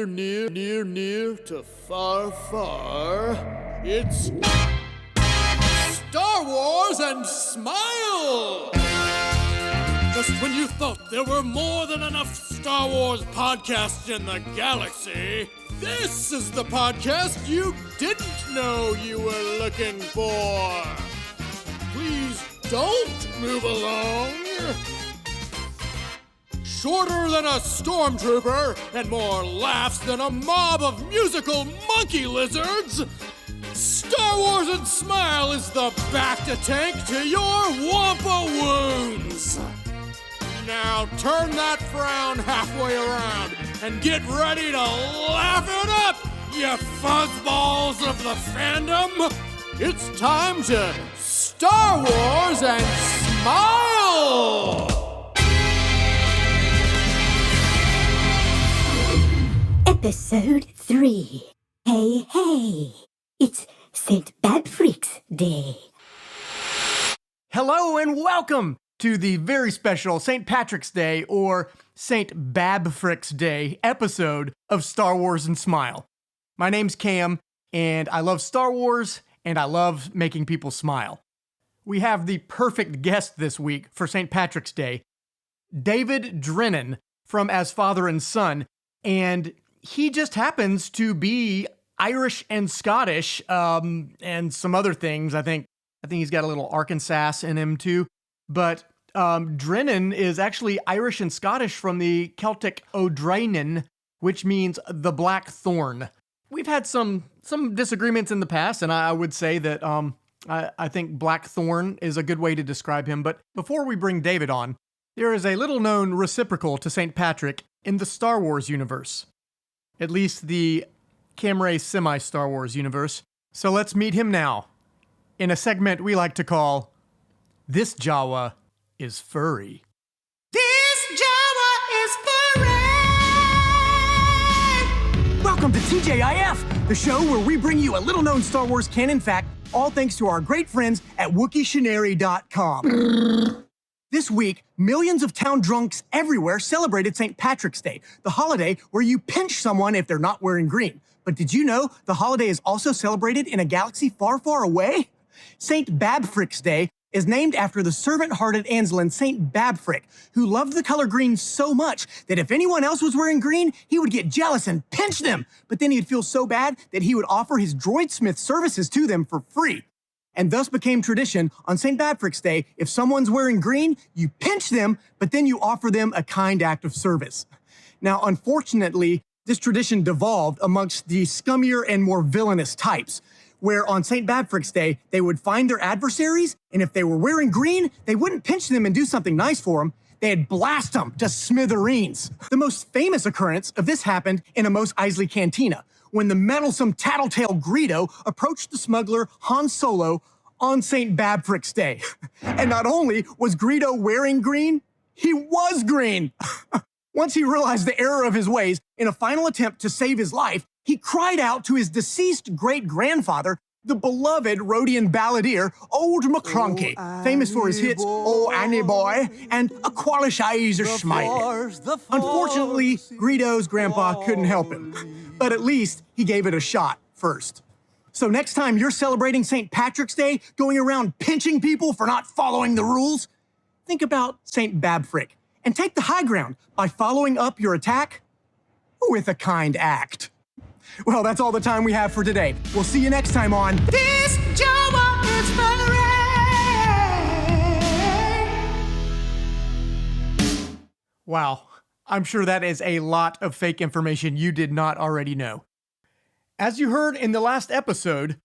Near to far, far, it's Star Wars and Smile! Just when you thought there were more than enough Star Wars podcasts in the galaxy, this is the podcast you didn't know you were looking for. Please don't move along. Shorter than a stormtrooper and more laughs than a mob of musical monkey lizards, Star Wars and Smile is the back-to-tank to your Wampa wounds. Now turn that frown halfway around and get ready to laugh it up, you fuzzballs of the fandom. It's time to Star Wars and Smile! Episode 3. Hey, hey. It's St. BabFrik's Day. Hello and welcome to the very special St. Patrick's Day or St. BabFrik's Day episode of Star Wars and Smile. My name's Cam, and I love Star Wars, and I love making people smile. We have the perfect guest this week for St. Patrick's Day, David Drennan from As Father and Son, and he just happens to be Irish and Scottish, and some other things. I think he's got a little Arkansas in him too. But Drennan is actually Irish and Scottish from the Celtic Drennan, which means the black thorn. We've had some disagreements in the past, and I would say that I think black thorn is a good way to describe him. But before we bring David on, there is a little-known reciprocal to St. Patrick in the Star Wars universe. At least the Camray semi-Star Wars universe. So let's meet him now, in a segment we like to call, This Jawa is Furry. This Jawa is Furry! Welcome to TJIF, the show where we bring you a little-known Star Wars canon fact, all thanks to our great friends at WookieShenary.com. This week, millions of town drunks everywhere celebrated St. Patrick's Day, the holiday where you pinch someone if they're not wearing green. But did you know the holiday is also celebrated in a galaxy far, far away? St. BabFrik's Day is named after the servant-hearted Anslin St. BabFrik, who loved the color green so much that if anyone else was wearing green, he would get jealous and pinch them. But then he'd feel so bad that he would offer his droidsmith services to them for free. And thus became tradition on St. BabFrik's Day, if someone's wearing green, you pinch them, but then you offer them a kind act of service. Now, unfortunately, this tradition devolved amongst the scummier and more villainous types, where on St. BabFrik's Day, they would find their adversaries, and if they were wearing green, they wouldn't pinch them and do something nice for them. They'd blast them to smithereens. The most famous occurrence of this happened in a Mos Eisley cantina, when the meddlesome tattletale Greedo approached the smuggler Han Solo on St. BabFrik's Day. And not only was Greedo wearing green, he was green. Once he realized the error of his ways, in a final attempt to save his life, he cried out to his deceased great-grandfather, the beloved Rhodian balladeer, Old McClunky, famous for his hits, Oh Annie Boy, and A Qualishizer Smiley. Unfortunately, Greedo's grandpa couldn't help him, but at least he gave it a shot first. So next time you're celebrating St. Patrick's Day, going around pinching people for not following the rules, think about St. BabFrik and take the high ground by following up your attack with a kind act. Well, that's all the time we have for today. We'll see you next time on This Jawa is Furry! Wow, I'm sure that is a lot of fake information you did not already know. As you heard in the last episode,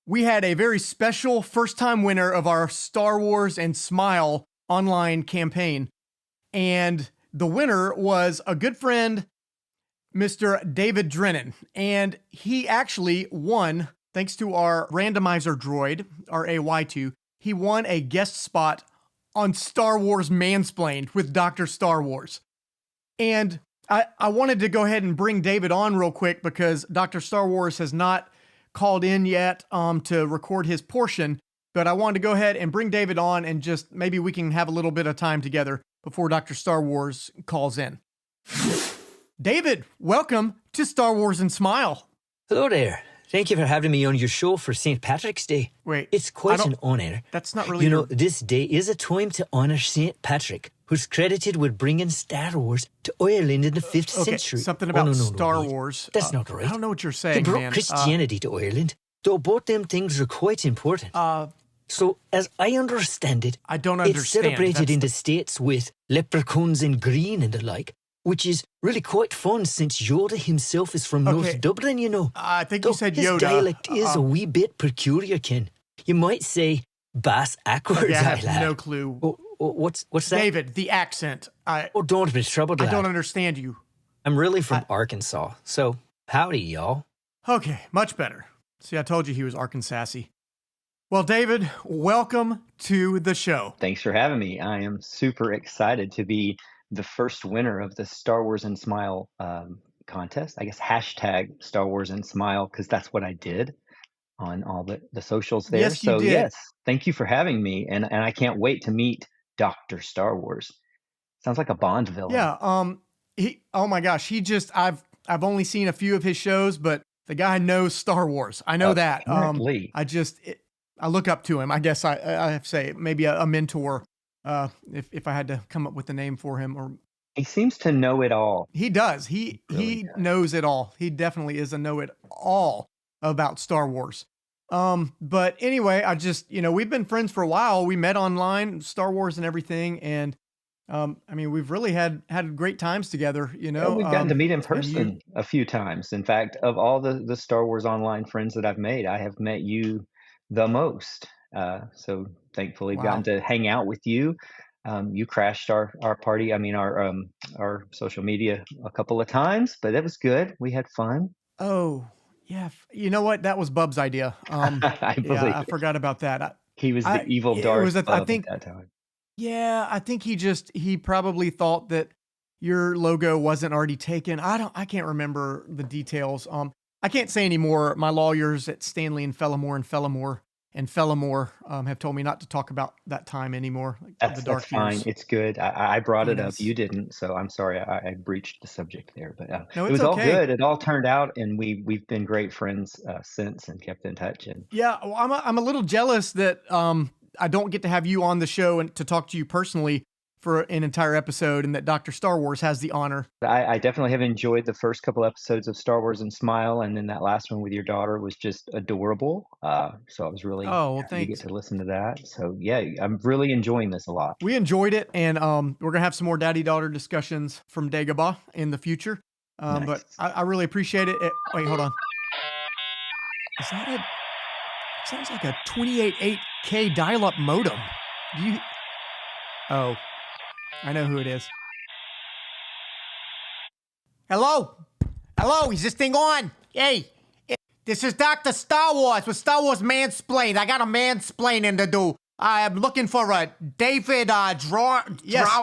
we had a very special first-time winner of our Star Wars and Smile online campaign. And the winner was a good friend, Mr. David Drennan. And he actually won, thanks to our randomizer droid, our AY2, he won a guest spot on Star Wars Mansplained with Dr. Star Wars. And I wanted to go ahead and bring David on real quick because Dr. Star Wars has not called in yet to record his portion, but I wanted to go ahead and bring David on and just maybe we can have a little bit of time together before Dr. Star Wars calls in. David, welcome to Star Wars and Smile. Hello there. Thank you for having me on your show for St. Patrick's Day. Wait, It's quite an honour. That's not really. You know, this day is a time to honour St. Patrick, who's credited with bringing Star Wars to Ireland in the 5th okay, century. something about no, Star wait. Wars. That's not right. I don't know what you're He saying, brought man. Christianity to Ireland, though both them things are quite important. So, as I understand it, I don't it's understand. celebrated That's in the States with leprechauns in green and the like, which is really quite fun since Yoda himself is from Okay. North Dublin, you know. I think Though you said his Yoda. dialect is a wee bit peculiar, Ken. You might say bass backwards, Okay, I have lad. no clue. What's that? David, the accent. Oh, don't be troubled, I lad. don't understand you. I'm really from Arkansas, so howdy, y'all. Okay, much better. See, I told you he was Arkansasy. Well, David, welcome to the show. Thanks for having me. I am super excited to be the first winner of the Star Wars and Smile contest. I guess hashtag Star Wars and Smile, because that's what I did on all the socials there. Yes, you so did. yes, thank you for having me. And I can't wait to meet Dr. Star Wars. Sounds like a Bond villain. Yeah, oh my gosh, I've only seen a few of his shows, but the guy knows Star Wars. I know that. Apparently. I look up to him. I guess I have to say maybe a mentor. If I had to come up with a name for him, or He seems to know it all. he does. He Really does. knows it all. He definitely is a know-it-all about Star Wars. But anyway, we've been friends for a while. We met online, Star Wars and everything, and we've really had great times together. You know, We've gotten to meet in and person a few times. In fact, of all the Star Wars online friends that I've made, I have met you the most. So thankfully, Wow. gotten to hang out with you. You crashed our party. Our social media a couple of times, but it was good. We had fun. Oh, yeah. You know what? That was Bub's idea. I believe I it. forgot about that. He was the evil it Darth was I Bub think, at that time. yeah, I think he probably thought that your logo wasn't already taken. I can't remember the details. I can't say anymore. My lawyers at Stanley and Fellamore have told me not to talk about that time anymore. Like That's fine. years. It's good. I brought it up. Yes. You didn't, so I'm sorry. I breached the subject there, but No, it it's was all okay. good. It all turned out, and we've been great friends since, and kept in touch. And Yeah, well, I'm a little jealous that I don't get to have you on the show and to talk to you personally for an entire episode, and that Dr. Star Wars has the honor. I definitely have enjoyed the first couple episodes of Star Wars and Smile, and then that last one with your daughter was just adorable. So I was really Oh, well, happy to thanks. get to listen to that. So yeah, I'm really enjoying this a lot. We enjoyed it, and we're gonna have some more daddy-daughter discussions from Dagobah in the future. But Nice. I really appreciate it. Wait, hold on. Is that it sounds like a 28.8K dial-up modem. Oh, I know who it is. Hello? Hello, is this thing on? Hey, this is Dr. Star Wars with Star Wars Mansplained. I got a mansplaining to do. I'm looking for a David Yes,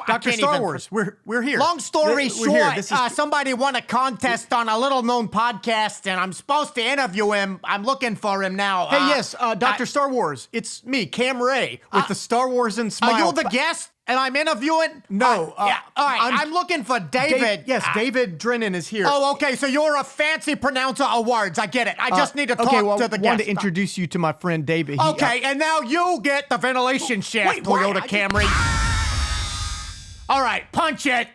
Dr. Star Wars. We're here. Long story short, We're here. somebody won a contest on a little-known podcast, and I'm supposed to interview him. I'm looking for him now. Hey, yes, Dr. Star Wars. It's me, Cam Ray, with the Star Wars and Smile. Are you the guest? And I'm interviewing? No, yeah. All right. I'm looking for David. Yes, David Drennan is here. Oh, okay. So you're a fancy pronouncer of words. I get it. I just need to talk okay, well, to the wanted guest. to introduce you to my friend David. He, Okay, and now you get the ventilation shaft, wait, why? Toyota Camry. All right, punch it.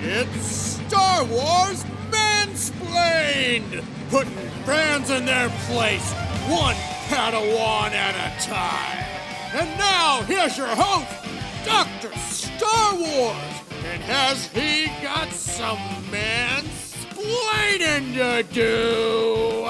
It's Star Wars Mansplained! Putting fans in their place, one Padawan at a time. And now, here's your host, Dr. Star Wars! And has he got some mansplaining to do?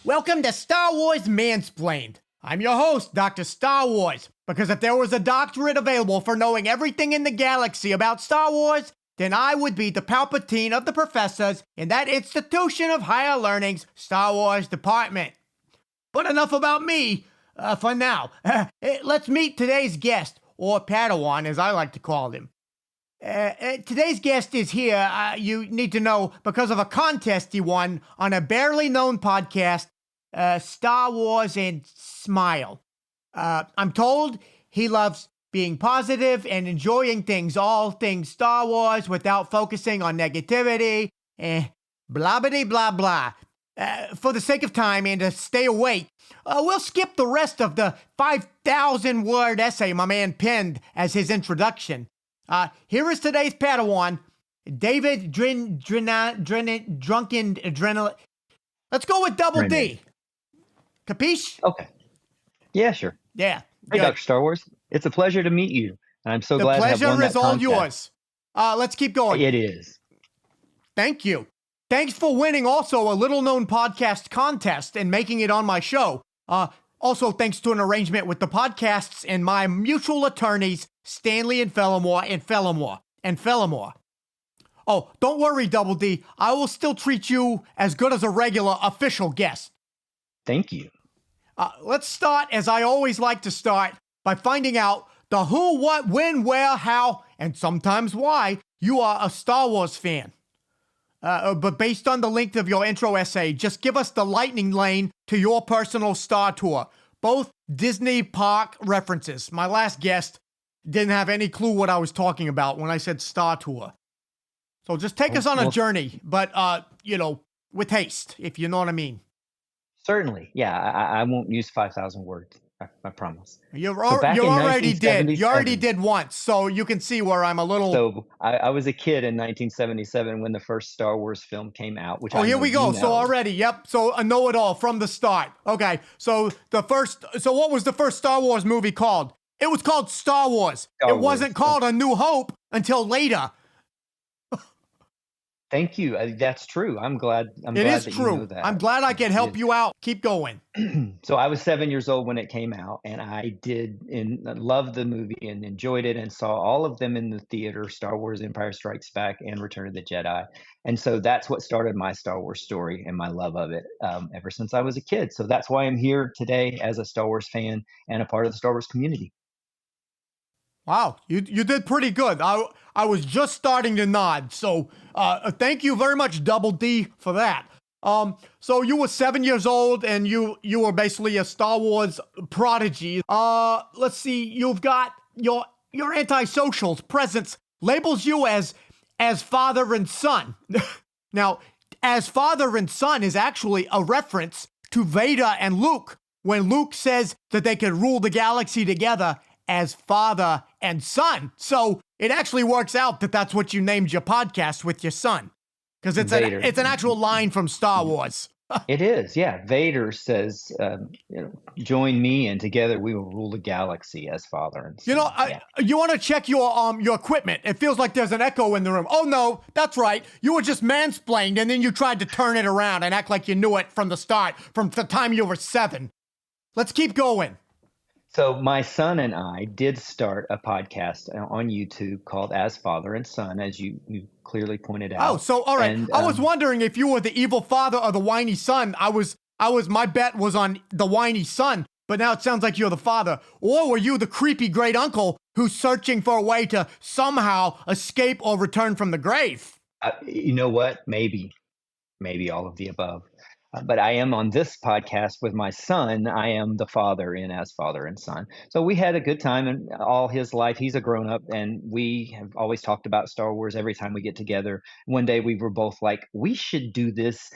Welcome to Star Wars Mansplained. I'm your host, Dr. Star Wars, because if there was a doctorate available for knowing everything in the galaxy about Star Wars, then I would be the Palpatine of the professors in that institution of higher learning's Star Wars department. But enough about me for now. Let's meet today's guest, or Padawan as I like to call him. Today's guest is here, you need to know, because of a contest he won on a barely known podcast, Star Wars and Smile. I'm told he loves being positive and enjoying all things Star Wars without focusing on negativity, blah blah blah blah. For the sake of time and to stay awake, we'll skip the rest of the 5,000 word essay my man penned as his introduction. Here is today's Padawan, David Drennan. Let's go with Double D. Capiche? Okay. Yeah, sure. Yeah. Hey, good. Dr. Star Wars. It's a pleasure to meet you. And I'm so glad to have The won pleasure that is all contest. yours. Let's keep going. It is. Thank you. Thanks for winning also a little-known podcast contest and making it on my show. Also, thanks to an arrangement with the podcasts and my mutual attorneys, Stanley and Fellamore. Oh, don't worry, Double D. I will still treat you as good as a regular official guest. Thank you. Let's start, as I always like to start, by finding out the who, what, when, where, how, and sometimes why you are a Star Wars fan. But based on the length of your intro essay, just give us the lightning lane to your personal Star Tour. Both Disney park references. My last guest didn't have any clue what I was talking about when I said Star Tour. So just take us on a journey, but, with haste, if you know what I mean. Certainly. Yeah, I won't use 5,000 words. I promise. You back in already did. 1977 You already did once, so you can see where I'm a little... So I was a kid in 1977 when the first Star Wars film came out, which here we go. So already, yep. So a know-it-all from the start. Okay, so what was the first Star Wars movie called? It was called Star Wars. It wasn't called A New Hope until later. Thank you. That's true. I'm glad. It is that true. You know that. I'm glad I can help you out. Keep going. So I was 7 years old when it came out, and I loved the movie and enjoyed it and saw all of them in the theater, Star Wars Empire Strikes Back and Return of the Jedi. And so that's what started my Star Wars story and my love of it ever since I was a kid. So that's why I'm here today as a Star Wars fan and a part of the Star Wars community. Wow, you did pretty good. I was just starting to nod, so thank you very much, Double D, for that. So you were 7 years old, and you were basically a Star Wars prodigy. Let's see, you've got your antisocials presence labels you as father and son. Now, as father and son is actually a reference to Vader and Luke when Luke says that they could rule the galaxy together as father and son. So it actually works out that that's what you named your podcast with your son. Because it's an actual line from Star Wars. It is, yeah. Vader says, join me and together we will rule the galaxy as father and son. You want to check your equipment. It feels like there's an echo in the room. Oh, no, that's right. You were just mansplained and then you tried to turn it around and act like you knew it from the start, from the time you were 7. Let's keep going. So my son and I did start a podcast on YouTube called As Father and Son, as you clearly pointed out. Oh, so all right. And, I was wondering if you were the evil father or the whiny son. My bet was on the whiny son, but now it sounds like you're the father. Or were you the creepy great uncle who's searching for a way to somehow escape or return from the grave? You know what? Maybe all of the above. But I am on this podcast with my son. I am the father in As Father and Son. So we had a good time, and all his life, he's a grown up, and we have always talked about Star Wars every time we get together. One day we were both like, we should do this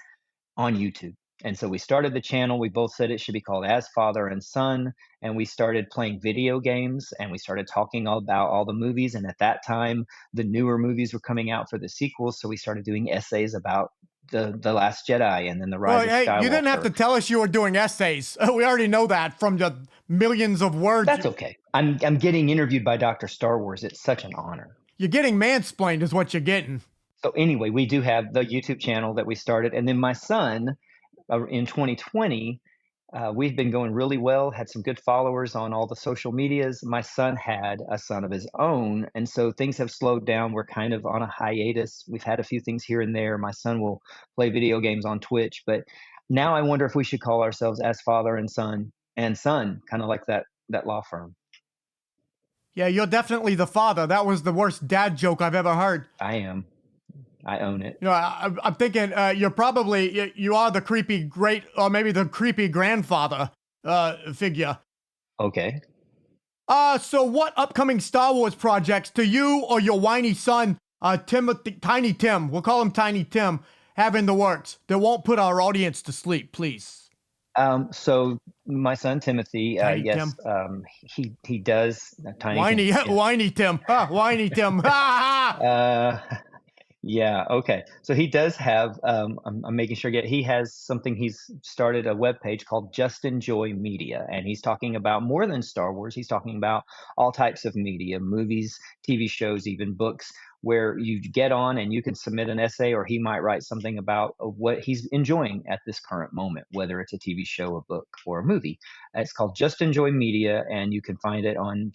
on YouTube. And so we started the channel. We both said it should be called As Father and Son. And we started playing video games, and we started talking all about all the movies. And at that time, the newer movies were coming out for the sequels. So we started doing essays about the Last Jedi and then the Rise of Skywalker. You didn't have to tell us you were doing essays. We already know that from the millions of words. That's okay. I'm getting interviewed by Dr. Star Wars. It's such an honor. You're getting mansplained is what you're getting. So anyway, we do have the YouTube channel that we started. And then my son, in 2020, we've been going really well, had some good followers on all the social medias. My son had a son of his own, and so things have slowed down. We're kind of on a hiatus. We've had a few things here and there. My son will play video games on Twitch, but now I wonder if we should call ourselves As Father and Son, kind of like that law firm. Yeah, you're definitely the father. That was the worst dad joke I've ever heard. I am. I own it. I'm thinking you are the creepy great, or maybe the creepy grandfather figure. Okay. So what upcoming Star Wars projects do you or your whiny son Timothy, Tiny Tim, we'll call him Tiny Tim, have in the works that won't put our audience to sleep, please? So my son Timothy, Tiny yes, Tim. he does Tiny Whiny, Tim. Yeah. whiny Tim. Whiny Tim. Uh, Yeah, okay. So he does have, I'm making sure he has something, he's started a web page called Just Enjoy Media, and he's talking about more than Star Wars. He's talking about all types of media, movies, TV shows, even books, where you get on and you can submit an essay, or he might write something about what he's enjoying at this current moment, whether it's a TV show, a book, or a movie. It's called Just Enjoy Media, and you can find it on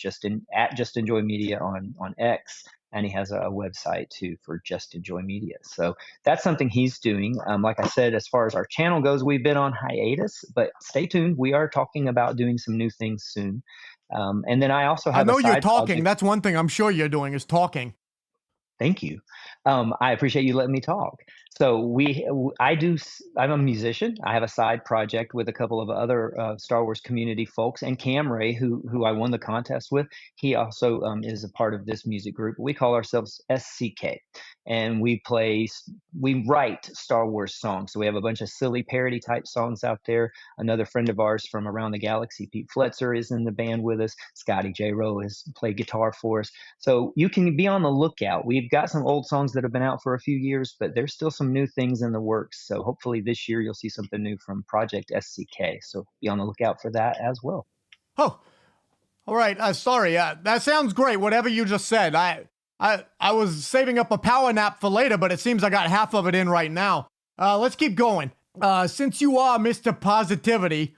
at Just Enjoy Media on X, and he has a website too for Just Enjoy Media. So that's something he's doing. Like I said, as far as our channel goes, we've been on hiatus, but stay tuned. We are talking about doing some new things soon. And then I also have. I know you're side talking. project. That's one thing I'm sure you're doing is talking. Thank you. I appreciate you letting me talk. So I'm a musician. I have a side project with a couple of other Star Wars community folks, and Cam Ray, who I won the contest with. He also is a part of this music group. We call ourselves SCK, and we write Star Wars songs. So we have a bunch of silly parody type songs out there. Another friend of ours from around the galaxy, Pete Fletzer, is in the band with us. Scotty J. Rowe has played guitar for us. So you can be on the lookout. We've got some old songs that have been out for a few years, but there's still some new things in the works. So hopefully this year you'll see something new from Project SCK. So be on the lookout for that as well. Oh, all right. Sorry. That sounds great. Whatever you just said. I was saving up a power nap for later, but it seems I got half of it in right now. Let's keep going. Since you are Mr. Positivity,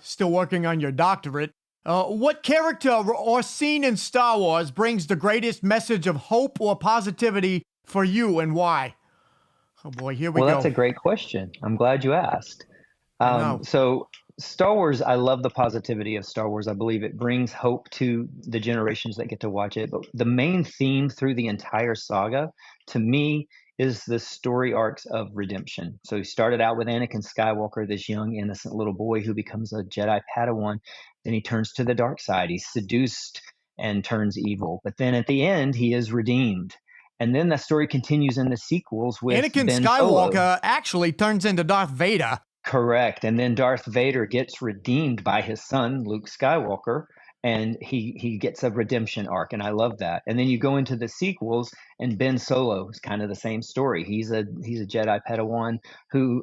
still working on your doctorate, what character or scene in Star Wars brings the greatest message of hope or positivity for you, and why? Oh boy, here we go. Well, that's a great question. I'm glad you asked. So Star Wars, I love the positivity of Star Wars. I believe it brings hope to the generations that get to watch it. But the main theme through the entire saga, to me, is the story arcs of redemption. So he started out with Anakin Skywalker, this young, innocent little boy who becomes a Jedi Padawan. Then he turns to the dark side. He's seduced and turns evil. But then at the end, he is redeemed. And then the story continues in the sequels with Anakin Ben Skywalker Solo. actually turns into Darth Vader. Correct. And then Darth Vader gets redeemed by his son, Luke Skywalker, and he gets a redemption arc, and I love that. And then you go into the sequels, and Ben Solo is kind of the same story. He's a Jedi Padawan who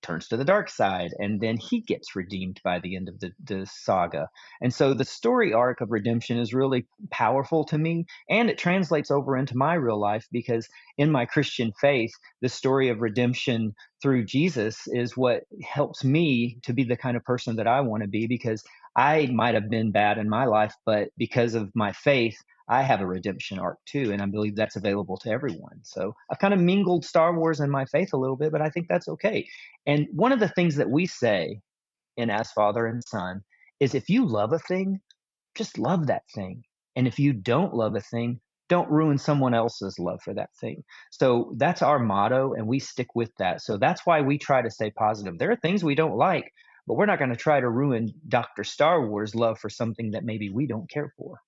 turns to the dark side, and then he gets redeemed by the end of the saga. And so the story arc of redemption is really powerful to me, and it translates over into my real life, because in my Christian faith, the story of redemption through Jesus is what helps me to be the kind of person that I want to be, because I might have been bad in my life, but because of my faith, I have a redemption arc too, and I believe that's available to everyone. So I've kind of mingled Star Wars and my faith a little bit, but I think that's okay. And one of the things that we say in As Father and Son is, if you love a thing, just love that thing. And if you don't love a thing, don't ruin someone else's love for that thing. So that's our motto, and we stick with that. So that's why we try to stay positive. There are things we don't like, but we're not going to try to ruin Dr. Star Wars' love for something that maybe we don't care for.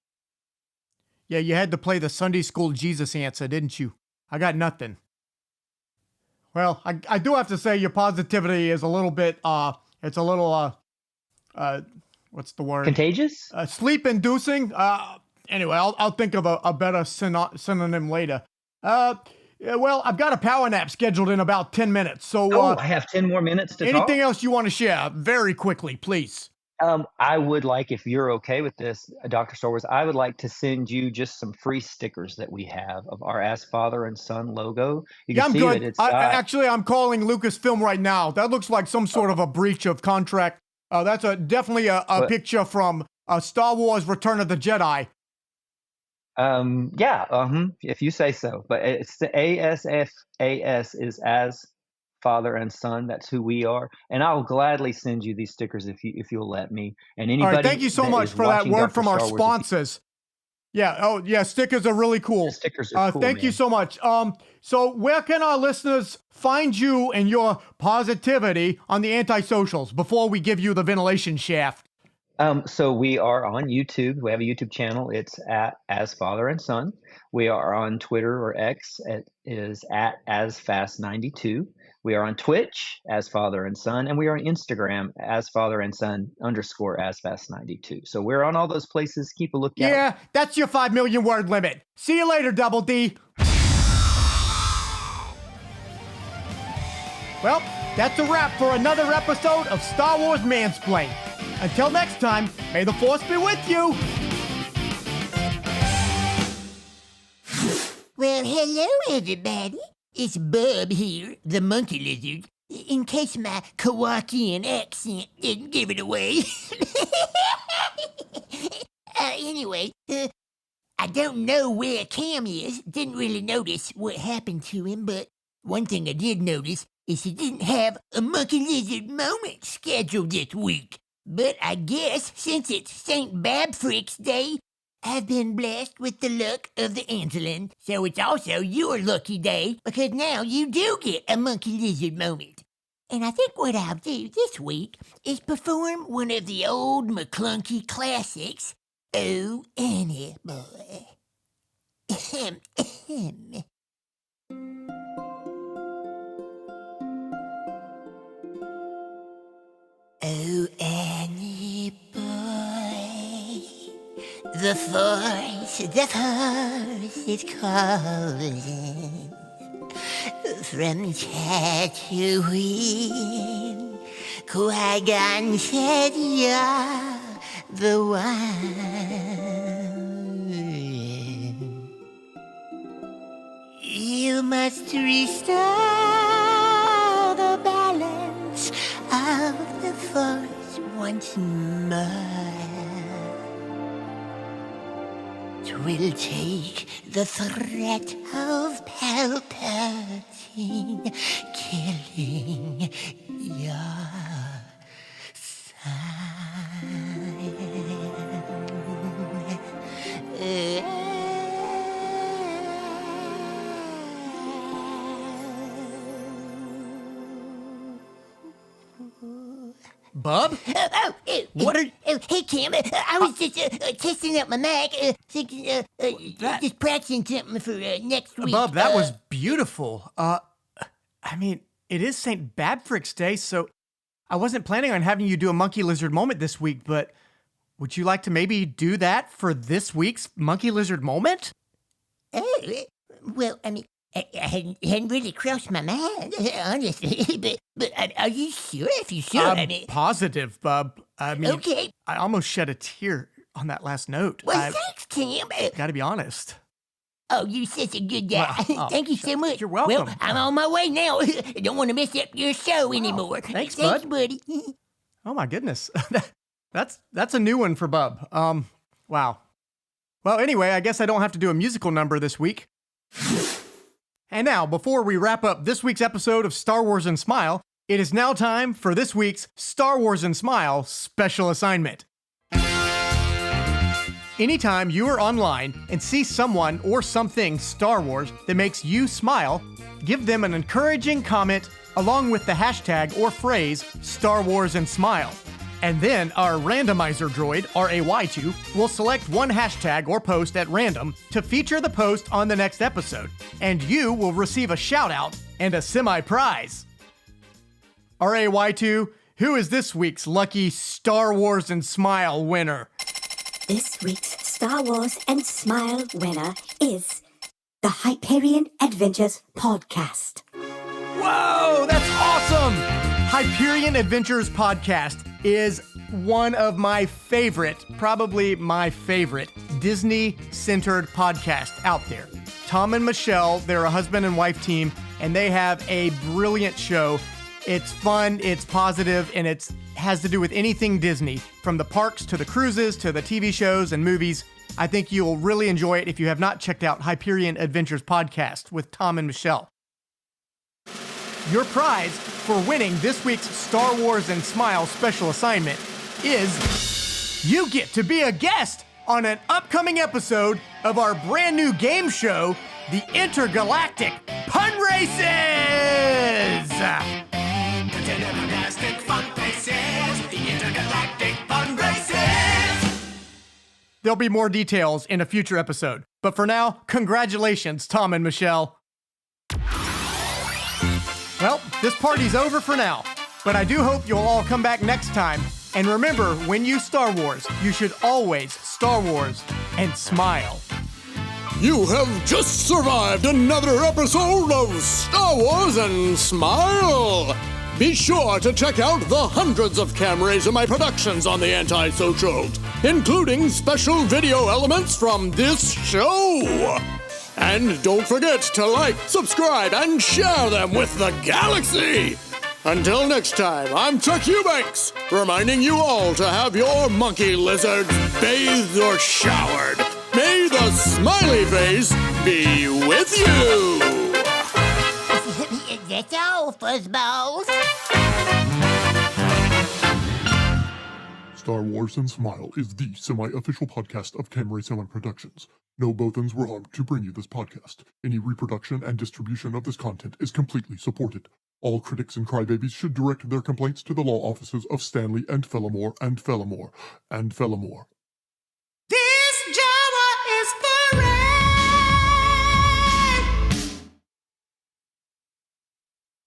Yeah, you had to play the Sunday school Jesus answer, didn't you? I got nothing. Well, I do have to say your positivity is a little bit, it's a little, what's the word? Contagious? Sleep-inducing. Anyway, I'll think of a better synonym later. Well, I've got a power nap scheduled in about 10 minutes, so... I have 10 more minutes to talk? Anything else you want to share? Very quickly, please. I would like, if you're okay with this, Dr. Star Wars, I would like to send you just some free stickers that we have of our As Father and Son logo. You can I'm see good. that it's Actually, I'm calling Lucasfilm right now. That looks like some sort of a breach of contract. That's definitely a picture from Star Wars Return of the Jedi. If you say so. But it's the ASFAS is As Father and Son. That's who we are, and I'll gladly send you these stickers if you'll let me. And anybody. All right, thank you so much for that word from our sponsors. Yeah. Oh, yeah. Stickers are really cool. Stickers are cool. Thank you so much. So where can our listeners find you and your positivity on the anti-socials before we give you the ventilation shaft? So we are on YouTube. We have a YouTube channel. It's at As Father and Son. We are on Twitter or X. It is at AsFast92. We are on Twitch as Father and Son, and we are on Instagram as Father and Son _AsFast92. So we're on all those places. Keep a lookout. Yeah, that's your 5 million word limit. See you later, Double D. Well, that's a wrap for another episode of Star Wars Mansplained. Until next time, may the Force be with you! Well, hello, everybody. It's Bub here, the monkey lizard. In case my Kowakian accent didn't give it away. Anyway, I don't know where Cam is. Didn't really notice what happened to him, but one thing I did notice is he didn't have a monkey lizard moment scheduled this week. But I guess since it's St. BabFrik's Day, I've been blessed with the luck of the Angelin, so it's also your lucky day, because now you do get a monkey lizard moment. And I think what I'll do this week is perform one of the old McClunky classics, Oh, Annie Boy. Ahem, ahem. Oh, Annie boy, the force is calling from Tatooine. Qui-Gon said you're the one. You must restore the balance of the Force once more. 'Twill take the threat of Palpatine killing your Bub? What are you... Hey, Cam, I was just testing out my Mac, thinking, just practicing something for next week. Bub, that was beautiful. I mean, it is St. BabFrik's Day, so I wasn't planning on having you do a monkey lizard moment this week, but would you like to maybe do that for this week's monkey lizard moment? Oh, well, I mean, I hadn't really crossed my mind, honestly, but are you sure? If you should, I'm positive, Bub. I mean, okay. I almost shed a tear on that last note. Well, thanks, Cam. Gotta be honest. Oh, you're such a good guy. Thank you so much. You're welcome. Well, I'm on my way now. I don't want to mess up your show anymore. Thanks, bud. buddy. Oh, my goodness. That's a new one for Bub. Wow. Well, anyway, I guess I don't have to do a musical number this week. And now, before we wrap up this week's episode of Star Wars and Smile, it is now time for this week's Star Wars and Smile special assignment. Anytime you are online and see someone or something Star Wars that makes you smile, give them an encouraging comment along with the hashtag or phrase Star Wars and Smile. And then our randomizer droid, RAY2, will select one hashtag or post at random to feature the post on the next episode. And you will receive a shout out and a semi-prize. RAY2, who is this week's lucky Star Wars and Smile winner? This week's Star Wars and Smile winner is the Hyperion Adventures Podcast. Whoa, that's awesome! Hyperion Adventures Podcast is one of my favorite, probably my favorite, Disney-centered podcast out there. Tom and Michelle, they're a husband and wife team, and they have a brilliant show. It's fun, it's positive, and it has to do with anything Disney, from the parks to the cruises to the TV shows and movies. I think you'll really enjoy it if you have not checked out Hyperion Adventures Podcast with Tom and Michelle. Your prize for winning this week's Star Wars and Smile special assignment is you get to be a guest on an upcoming episode of our brand new game show, The Intergalactic Pun Races! Intergalactic fun races, the intergalactic fun races. there'll be more details in a future episode. But for now, congratulations, Tom and Michelle. Well, this party's over for now, but I do hope you'll all come back next time. And remember, when you Star Wars, you should always Star Wars and smile. You have just survived another episode of Star Wars and Smile. Be sure to check out the hundreds of camerays in my productions on the Antisocials, including special video elements from this show. And don't forget to like, subscribe, and share them with the galaxy. Until next time, I'm Chuck Eubanks, reminding you all to have your monkey lizards bathed or showered. May the smiley face be with you! That's all, fuzzballs. Star Wars and Smile is the semi-official podcast of Camray Salmon Productions. No Bothans were harmed to bring you this podcast. Any reproduction and distribution of this content is completely supported. All critics and crybabies should direct their complaints to the law offices of Stanley and Fellamore and Fellamore and Fellamore.